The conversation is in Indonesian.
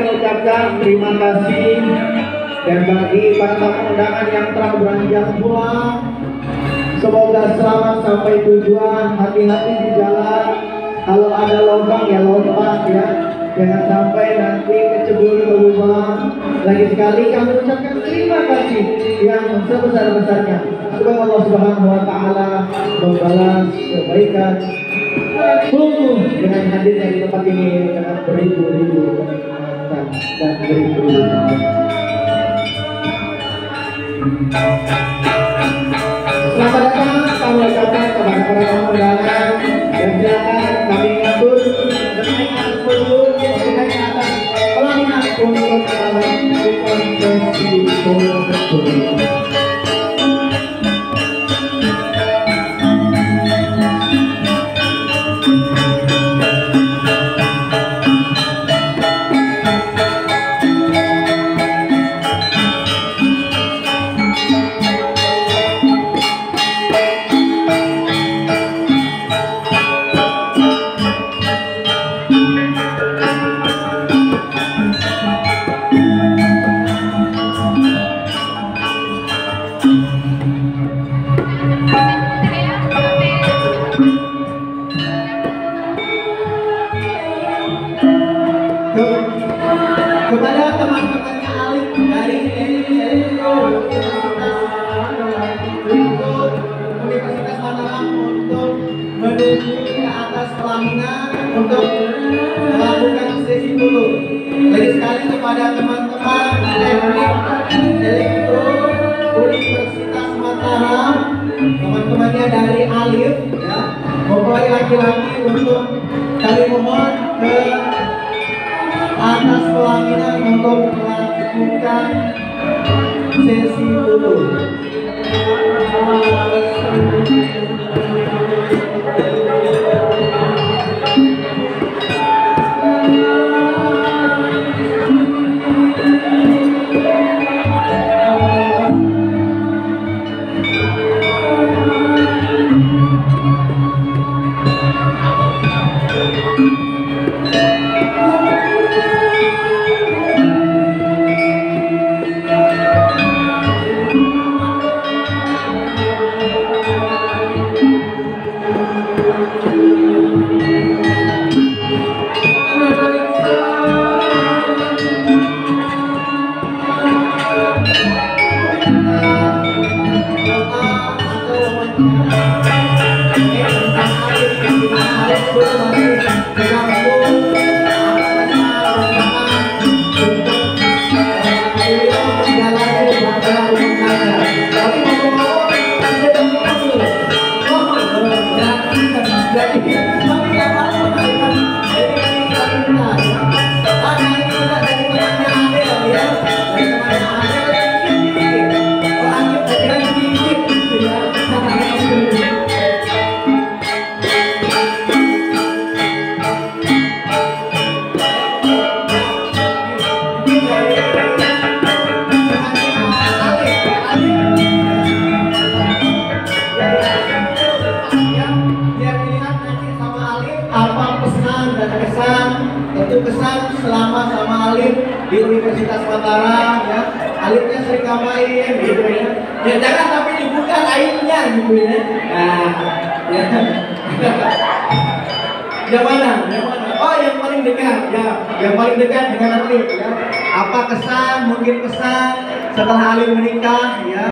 akan ucapkan terima kasih. Dan bagi para tamu undangan yang telah beranjak pulang, semoga selamat sampai tujuan. Hati-hati di jalan. Kalau ada lubang ya lompat ya. Jangan sampai nanti kecebur ke lubang. Lagi sekali kami ucapkan terima kasih yang sebesar-besarnya. Semoga Allah Subhanahu wa taala membalas kebaikan sungguh dengan hadirnya di tempat ini dengan beribu-ribu kenikmatan dan beribu-ribu. Selamat datang kami ucapkan kepada para tamu undangan dan silakan kami atur dengan seluruh yang atas pelaminan untuk konferensi tersebut. Kepada teman-temannya Alif dari Universitas Mataram untuk menuju ke atas pelaminan untuk melakukan sesi dulu. Lagi sekali kepada teman-teman teknik elektro Universitas Mataram, teman-temannya dari Alif ya, mempelai laki-laki untuk kami mohon ke atas pelaminan untuk melakukan sesi dulu. Kesan selama sama Alif di Universitas Mataram ya, Alifnya sering ngapain gitu ya, ya jangan tapi dibuka aibnya gitu ya. Nah ya yang mana oh yang paling dekat ya, yang paling dekat dengan Alif ya, apa kesan mungkin kesan setelah Alif menikah ya.